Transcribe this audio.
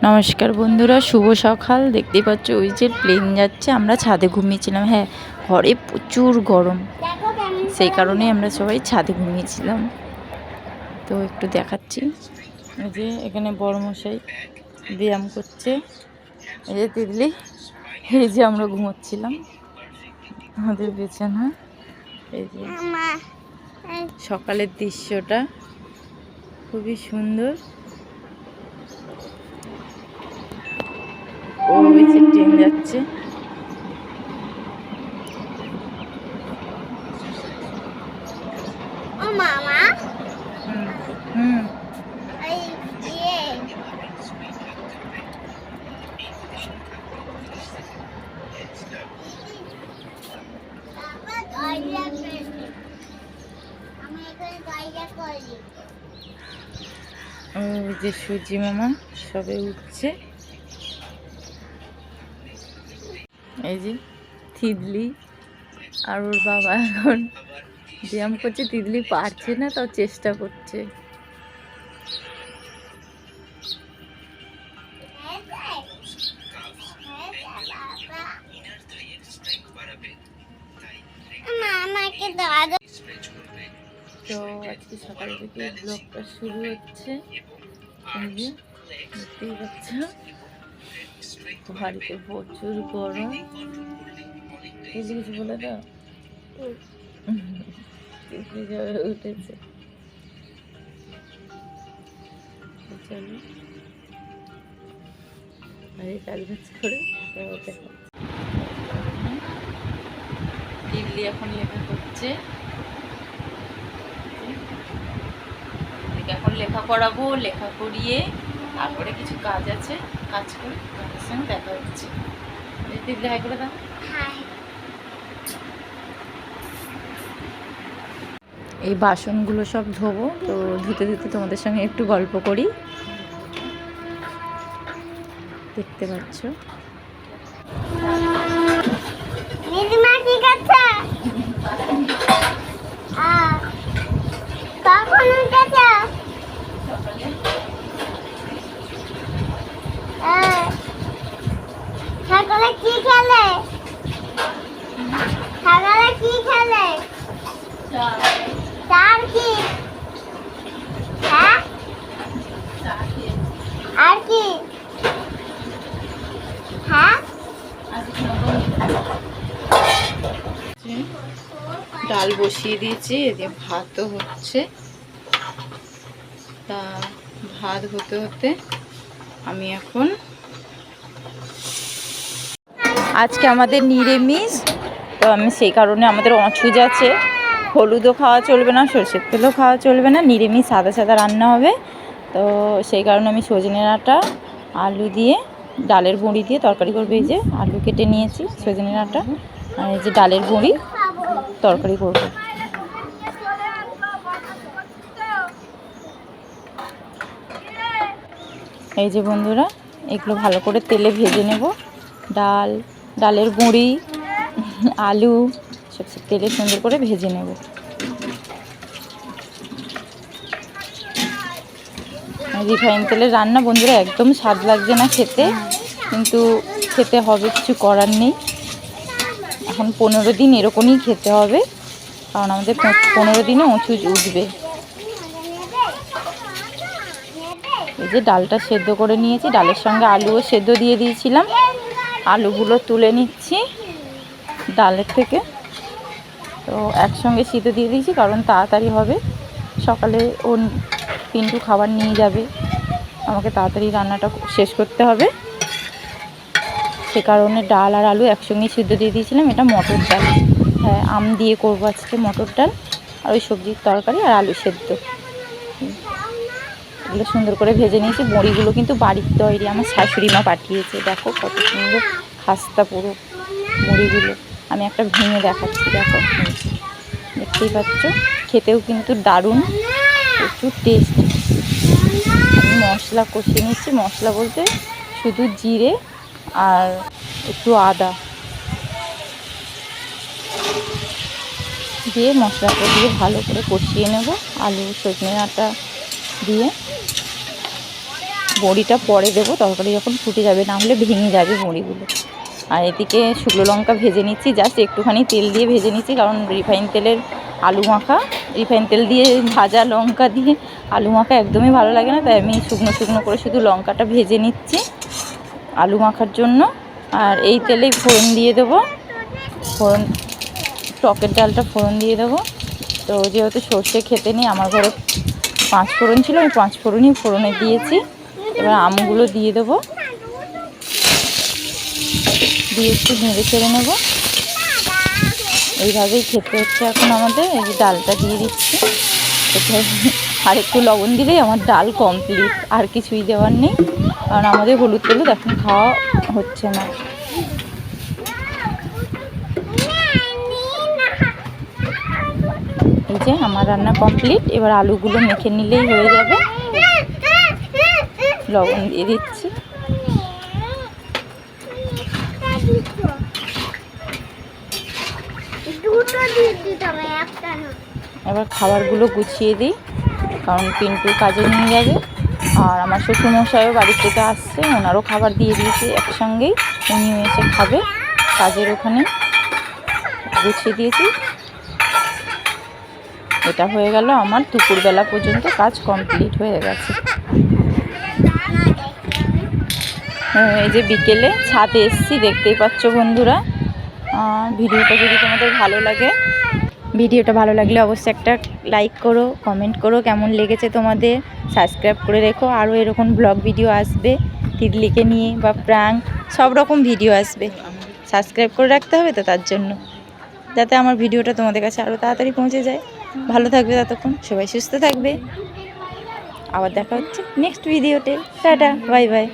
নমস্কার বন্ধুরা, শুভ সকাল। দেখতেই পাচ্ছ ওই যে প্লেন যাচ্ছে। আমরা ছাদে ঘুমিয়েছিলাম। হ্যাঁ, ঘরে প্রচুর গরম, সেই কারণে আমরা সবাই ছাদে ঘুমিয়েছিলাম। তো একটু দেখাচ্ছি, এই যে এখানে বড়মশাই ব্যায়াম করছে, এই যে তিতলি, এই যে আমরা ঘুমোচ্ছিলাম আমাদের বিছানা। এই যে সকালের দৃশ্যটা খুবই সুন্দর। ওই যে ট্রেন যাচ্ছে। হুম ওই যে সূর্যি মামা সবে উঠছে। এই যে তিতলি আর ওর বাবা এখন ব্যায়াম করছে। তিতলি পারছে না, তাও চেষ্টা করছে। তো আজকে সকাল থেকে ব্লগটা শুরু হচ্ছে। এই যে দেখতেই পাচ্ছ, বাড়িতে প্রচুর গরম। কিছু কিছু বলে দাও, উঠেছে। চলো আর এই কাজ বাজ করে দিল্লি এখন লেখা করছে। এখন লেখা করাবো, লেখা করিয়ে তারপরে কিছু কাজ আছে, কাজ করে তোমাদের সঙ্গে দেখা হচ্ছে। দিল্লি হাই করে দাও। এই বাসনগুলো সব ধোবো, তো ধুতে ধুতে তোমাদের সঙ্গে একটু গল্প করি। দেখতে পাচ্ছ সকালে কি খেলে? সকালে কি খেলে? চার কি? হ্যাঁ, আর কি? হ্যাঁ, ডাল বসিয়ে দিয়েছি, এদিকে ভাতও হচ্ছে। তা ভাত হতে হতে আমি এখন, আজকে আমাদের নিরামিষ, তো আমি সেই কারণে আমাদের অঁচুজ আছে। হলুদও খাওয়া চলবে না, সরষের তেলও খাওয়া চলবে না, নিরামিষ সাদা সাদা রান্না হবে। তো সেই কারণে আমি সজনে ডাঁটা আলু দিয়ে, ডালের বড়ি দিয়ে তরকারি করবো। এই যে আলু কেটে নিয়েছি, সজনে ডাঁটা আর এই যে ডালের বড়ি তরকারি করব। এই যে বন্ধুরা, এগুলো ভালো করে তেলে ভেজে নেব। ডালের বড়ি, আলু সব তেলে সুন্দর করে ভেজে নেব। রিফাইন তেলের রান্না বন্ধুরা একদম স্বাদ লাগছে না খেতে, কিন্তু খেতে হবে, কিছু করার নেই। এখন 15 দিন এরকমই খেতে হবে, কারণ আমাদের 15 দিনে অঁচুজ উঠবে। এই যে ডালটা সেদ্ধ করে নিয়েছি, ডালের সঙ্গে আলুও সেদ্ধ দিয়ে দিয়েছিলাম। আলুগুলো তুলে নিচ্ছি ডালের থেকে, তো একসঙ্গে সিদ্ধ দিয়ে দিয়েছি কারণ তাড়াতাড়ি হবে। সকালে ও পিন্টু খাবার নিয়ে যাবে, আমাকে তাড়াতাড়ি রান্নাটা শেষ করতে হবে, সে কারণে ডাল আর আলু একসঙ্গে সিদ্ধ দিয়ে দিয়েছিলাম। এটা মটর ডাল, হ্যাঁ আম দিয়ে করবো আজকে মটর ডাল, আর ওই সবজির তরকারি আর আলু সেদ্ধ। এগুলো সুন্দর করে ভেজে নিয়েছি। বড়িগুলো কিন্তু বাড়ির তৈরি, আমার শাশুড়ি মা পাঠিয়েছে। দেখো কত সুন্দর খাস্তা পুরো বড়িগুলো। আমি একটা ভেঙে দেখাচ্ছি, দেখো, দেখতেই পাচ্ছ। খেতেও কিন্তু দারুণ, প্রচুর টেস্ট। আমি মশলা কষিয়ে নিচ্ছি, মশলা বলতে শুধু জিরে আর একটু আদা দিয়ে মশলাটা দিয়ে ভালো করে কষিয়ে নেব, আলু সজনে ডাঁটা দিয়ে। বড়িটা পরে দেবো, তরকারি যখন ফুটে যাবে, না হলে ভেঙে যাবে বড়িগুলো। আর এদিকে শুকনো লঙ্কা ভেজে নিচ্ছি, জাস্ট একটুখানি তেল দিয়ে ভেজে নিচ্ছি, কারণ রিফাইন তেলের আলু মাখা, রিফাইন তেল দিয়ে ভাজা লঙ্কা দিয়ে আলু মাখা একদমই ভালো লাগে না, তাই আমি শুকনো শুকনো করে শুধু লঙ্কাটা ভেজে নিচ্ছি আলু মাখার জন্য। আর এই তেলেই ফোড়ন দিয়ে দেবো, ফোড়ন, টকের ডালটা ফোড়ন দিয়ে দেবো। তো যেহেতু সর্ষে খেতে নেই, আমার ঘরে 5 ফোড়ন ছিল, আমি 5 ফোড়নই ফোড়নে দিয়েছি। এবার আমগুলো দিয়ে দেবো, দিয়ে একটু নেড়ে চেড়ে নেবো। এইভাবেই খেতে হচ্ছে এখন আমাদের। এই যে ডালটা দিয়ে দিচ্ছি, আর একটু লবণ দিলেই আমার ডাল কমপ্লিট, আর কিছুই দেওয়ার নেই, কারণ আমাদের হলুদ টলুদ এখন খাওয়া হচ্ছে না। এই যে আমার রান্না কমপ্লিট, এবার আলুগুলো মেখে নিলেই হয়ে যাবে। লবণ দিয়ে দিচ্ছি। এবার খাবারগুলো গুছিয়ে দিই, কারণ পিন্টু কাজে নিয়ে যাবে। আর আমার শ্বশুরমশাইও বাড়ি থেকে আসছে, ওনারও খাবার দিয়ে দিয়েছি একসঙ্গেই, উনিও এসে খাবে কাজের ওখানে। গুছিয়ে দিয়েছি। এটা হয়ে গেল আমার দুপুরবেলা পর্যন্ত কাজ কমপ্লিট হয়ে গেছে। এই যে বিকেলে ছাদে এসেছি, দেখতেই পাচ্ছ বন্ধুরা। ভিডিওটা যদি তোমাদের ভালো লাগে, ভিডিওটা ভালো লাগলে অবশ্যই একটা লাইক করো, কমেন্ট করো কেমন লেগেছে তোমাদের, সাবস্ক্রাইব করে রেখো। আরও এরকম ব্লগ ভিডিও আসবে তিতলিকে নিয়ে, বা প্র্যাঙ্ক, সব রকম ভিডিও আসবে। সাবস্ক্রাইব করে রাখতে হবে তো, তার জন্য, যাতে আমার ভিডিওটা তোমাদের কাছে আরও তাড়াতাড়ি পৌঁছে যায়। ভালো থাকবে ততক্ষণ, সবাই সুস্থ থাকবে। আবার দেখা হচ্ছে নেক্সট ভিডিওতে। Tata, bye bye.